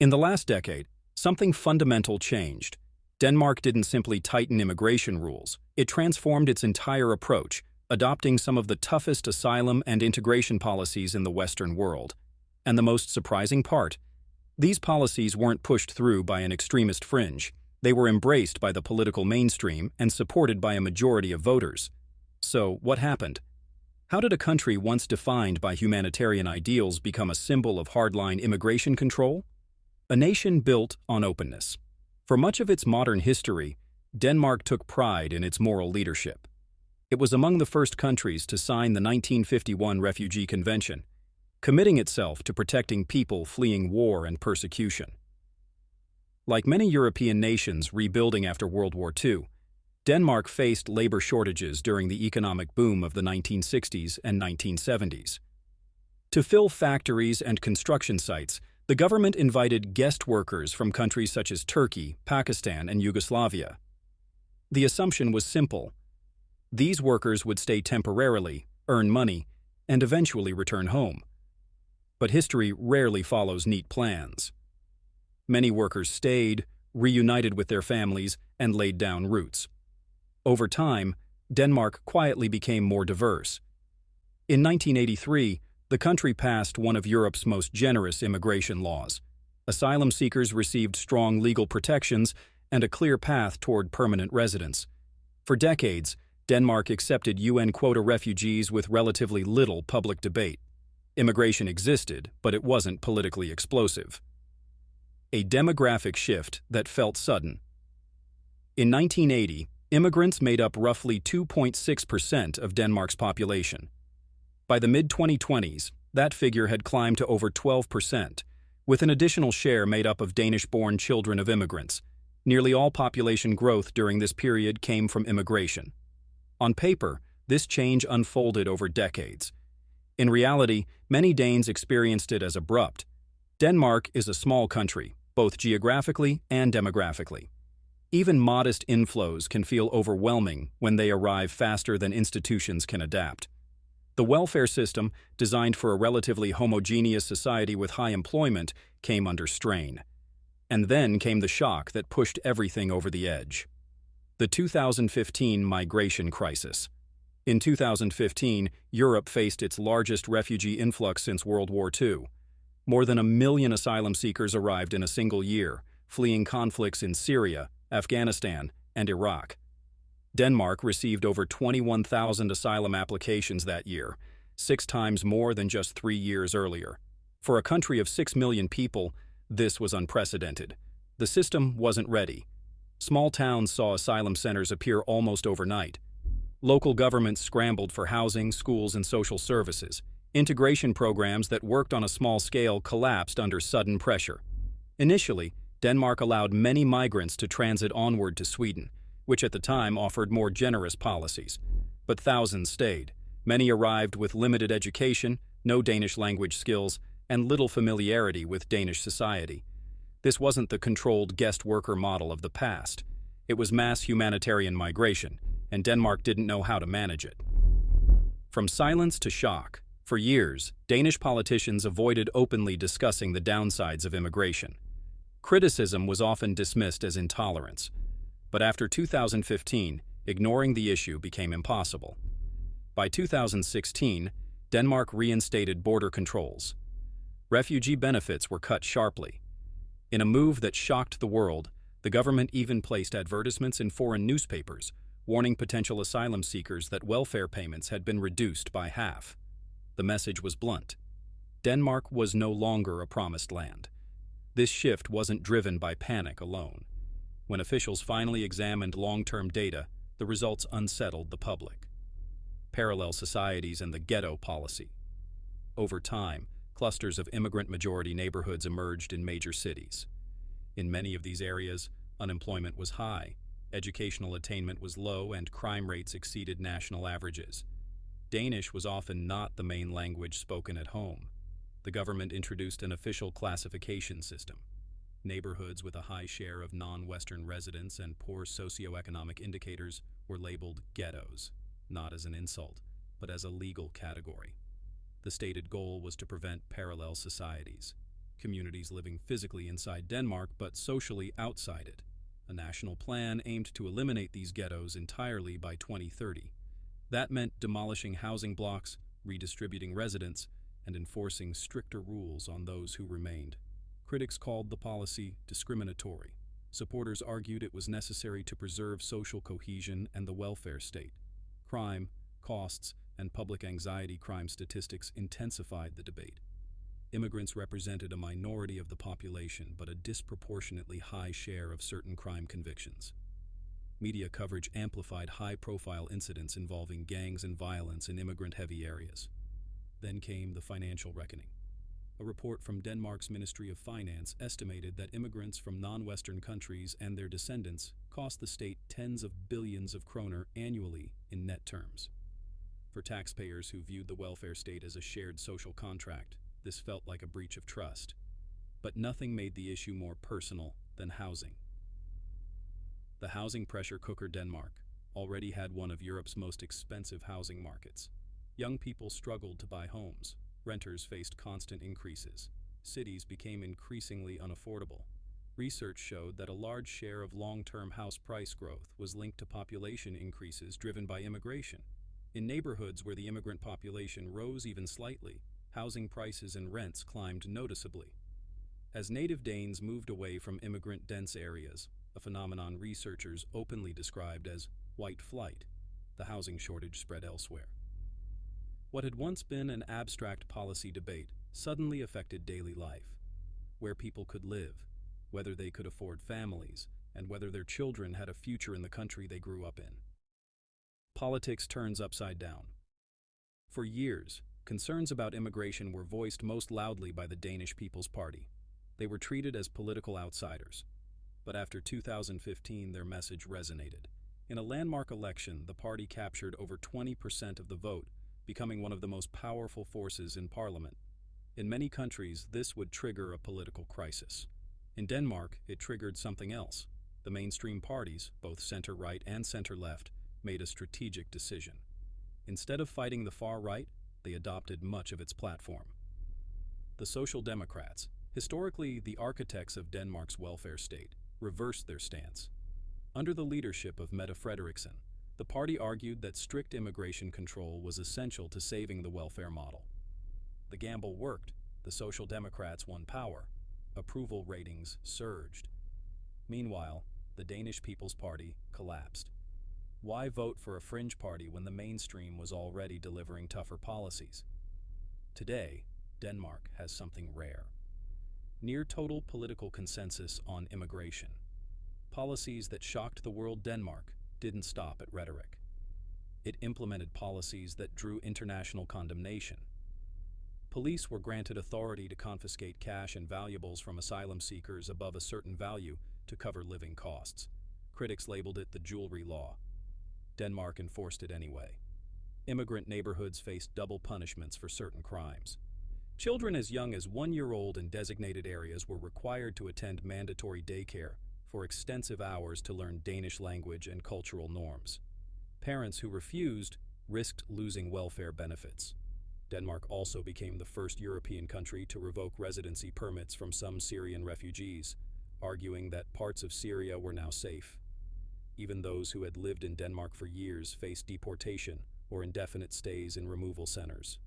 In the last decade, something fundamental changed. Denmark didn't simply tighten immigration rules, it transformed its entire approach, adopting some of the toughest asylum and integration policies in the Western world. And the most surprising part, these policies weren't pushed through by an extremist fringe. They were embraced by the political mainstream and supported by a majority of voters. So, what happened? How did a country once defined by humanitarian ideals become a symbol of hardline immigration control? A nation built on openness. For much of its modern history, Denmark took pride in its moral leadership. It was among the first countries to sign the 1951 Refugee Convention, committing itself to protecting people fleeing war and persecution. Like many European nations rebuilding after World War II, Denmark faced labor shortages during the economic boom of the 1960s and 1970s. To fill factories and construction sites, the government invited guest workers from countries such as Turkey, Pakistan, and Yugoslavia. The assumption was simple. These workers would stay temporarily, earn money, and eventually return home. But history rarely follows neat plans. Many workers stayed, reunited with their families, and laid down roots. Over time, Denmark quietly became more diverse. In 1983, the country passed one of Europe's most generous immigration laws. Asylum seekers received strong legal protections and a clear path toward permanent residence. For decades, Denmark accepted UN quota refugees with relatively little public debate. Immigration existed, but it wasn't politically explosive. A demographic shift that felt sudden. In 1980, immigrants made up roughly 2.6% of Denmark's population. By the mid-2020s, that figure had climbed to over 12%, with an additional share made up of Danish-born children of immigrants. Nearly all population growth during this period came from immigration. On paper, this change unfolded over decades. In reality, many Danes experienced it as abrupt. Denmark is a small country, both geographically and demographically. Even modest inflows can feel overwhelming when they arrive faster than institutions can adapt. The welfare system, designed for a relatively homogeneous society with high employment, came under strain. And then came the shock that pushed everything over the edge. The 2015 migration crisis. In 2015, Europe faced its largest refugee influx since World War II. More than 1 million asylum seekers arrived in a single year, fleeing conflicts in Syria, Afghanistan, and Iraq. Denmark received over 21,000 asylum applications that year, 6 times more than just 3 years earlier. For a country of 6 million people, this was unprecedented. The system wasn't ready. Small towns saw asylum centers appear almost overnight. Local governments scrambled for housing, schools, and social services. Integration programs that worked on a small scale collapsed under sudden pressure. Initially, Denmark allowed many migrants to transit onward to Sweden, which at the time offered more generous policies. But thousands stayed. Many arrived with limited education, no Danish language skills, and little familiarity with Danish society. This wasn't the controlled guest worker model of the past. It was mass humanitarian migration, and Denmark didn't know how to manage it. From silence to shock, for years, Danish politicians avoided openly discussing the downsides of immigration. Criticism was often dismissed as intolerance. But after 2015, ignoring the issue became impossible. By 2016, Denmark reinstated border controls. Refugee benefits were cut sharply. In a move that shocked the world, the government even placed advertisements in foreign newspapers, warning potential asylum seekers that welfare payments had been reduced by half. The message was blunt. Denmark was no longer a promised land. This shift wasn't driven by panic alone. When officials finally examined long-term data, the results unsettled the public. Parallel societies and the ghetto policy. Over time, clusters of immigrant-majority neighborhoods emerged in major cities. In many of these areas, unemployment was high, educational attainment was low, and crime rates exceeded national averages. Danish was often not the main language spoken at home. The government introduced an official classification system. Neighborhoods with a high share of non-Western residents and poor socioeconomic indicators were labeled ghettos, not as an insult, but as a legal category. The stated goal was to prevent parallel societies. communities living physically inside Denmark but socially outside it. A national plan aimed to eliminate these ghettos entirely by 2030. That meant demolishing housing blocks, redistributing residents, and enforcing stricter rules on those who remained. Critics called the policy discriminatory. Supporters argued it was necessary to preserve social cohesion and the welfare state. Crime, costs, and public anxiety crime statistics intensified the debate. Immigrants represented a minority of the population but a disproportionately high share of certain crime convictions. Media coverage amplified high-profile incidents involving gangs and violence in immigrant-heavy areas. Then came the financial reckoning. A report from Denmark's Ministry of Finance estimated that immigrants from non-Western countries and their descendants cost the state tens of billions of kroner annually in net terms. For taxpayers who viewed the welfare state as a shared social contract, this felt like a breach of trust. But nothing made the issue more personal than housing. The housing pressure cooker Denmark already had one of Europe's most expensive housing markets. Young people struggled to buy homes. Renters faced constant increases. Cities became increasingly unaffordable. Research showed that a large share of long-term house price growth was linked to population increases driven by immigration. In neighborhoods where the immigrant population rose even slightly, housing prices and rents climbed noticeably. As native Danes moved away from immigrant-dense areas, a phenomenon researchers openly described as white flight, the housing shortage spread elsewhere. What had once been an abstract policy debate suddenly affected daily life, where people could live, whether they could afford families, and whether their children had a future in the country they grew up in. Politics turns upside down. For years, concerns about immigration were voiced most loudly by the Danish People's Party. They were treated as political outsiders. But after 2015, their message resonated. In a landmark election, the party captured over 20% of the vote, becoming one of the most powerful forces in parliament. In many countries, this would trigger a political crisis. In Denmark, it triggered something else. The mainstream parties, both center-right and center-left, made a strategic decision. Instead of fighting the far right, they adopted much of its platform. The Social Democrats, historically the architects of Denmark's welfare state, reversed their stance. Under the leadership of Mette Frederiksen, the party argued that strict immigration control was essential to saving the welfare model. The gamble worked. The Social Democrats won power. Approval ratings surged. Meanwhile, the Danish People's Party collapsed. Why vote for a fringe party when the mainstream was already delivering tougher policies? Today, Denmark has something rare. Near total political consensus on immigration. Policies that shocked the world. Denmark didn't stop at rhetoric. It implemented policies that drew international condemnation. Police were granted authority to confiscate cash and valuables from asylum seekers above a certain value to cover living costs. Critics labeled it the jewelry law. Denmark enforced it anyway. Immigrant neighborhoods faced double punishments for certain crimes. Children as young as 1 year old in designated areas were required to attend mandatory daycare for extensive hours to learn Danish language and cultural norms. Parents who refused risked losing welfare benefits. Denmark also became the first European country to revoke residency permits from some Syrian refugees, arguing that parts of Syria were now safe. Even those who had lived in Denmark for years faced deportation or indefinite stays in removal centers.